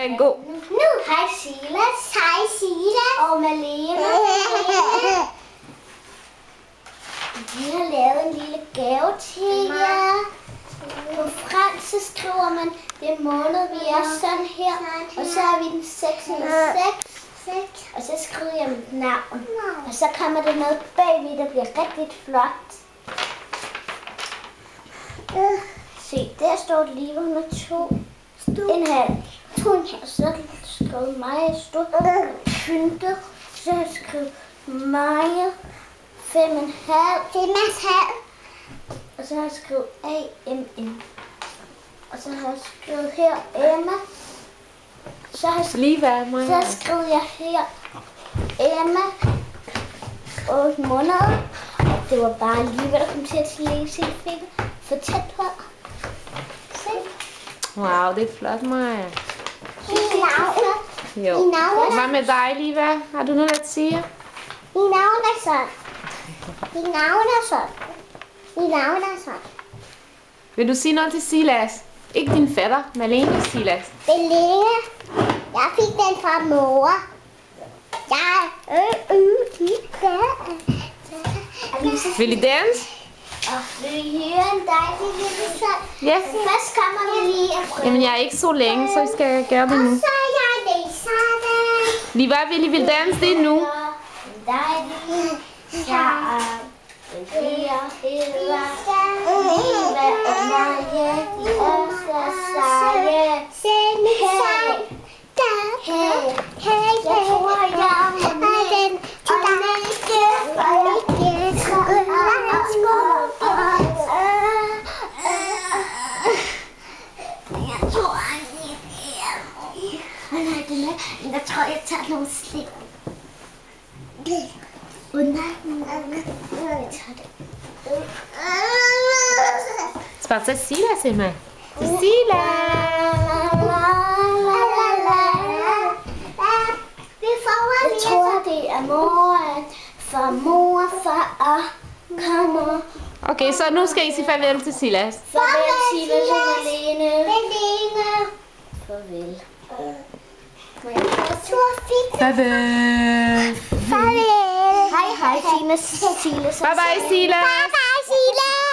en god. Nu, hej Silas. Hej Silas. Og Malene. Vi har lavet en lille gave til jer. På fransk så skriver man det måned, vi er sådan her. Og så er vi den 606. Og så skriver jeg mit navn. Og så kommer det noget bagved, der bliver rigtig flot. Se, der står lige under 2,5. 2,5. Så har jeg skrevet mig stort pyntet. Så har jeg skrevet mig 5,5. 5,5. Og så har jeg skrevet AMN. Og så har jeg skrevet her Emma. Så har jeg skrevet jeg her Emma 8 måneder. Og det var bare lige hvad der kom til at læse i fingeren. For tæt på. Se. Wow, det er flot, Maja. Jo. Hvad med dig, Liva? Har du noget at sige? Min navn er sådan. Min navn er sådan. Min navn er sådan. Vil du sige noget til Silas? Ikke din fætter, Malene Silas. Malene. Jeg fik den fra mor. Vil I danse? Og vil I høre en dejlig lille sang? Ja. Først kommer vi lige af Jamen, jeg er ikke så længe, så I skal gøre det nu. Og så jeg læser det. Lige hvad vil I danse det nu? En dejlig sang. En piger hedder Liva og Maja. De er så seje. Hey, jeg tror, jeg må med. Og næste og ikke jeg tror, jeg tror, jeg tager nogle slik. Nej, jeg tager det. Spazza Silas, Emma. Silas! Jeg tror, det er mor, for mor, far kommer. Okay, så nu skal I sige farvel til Silas. Farvel, Silas og Malene. Farvel. Farvel. Farvel. Hej, Silas. Bye bye, Silas. Bye bye, Silas.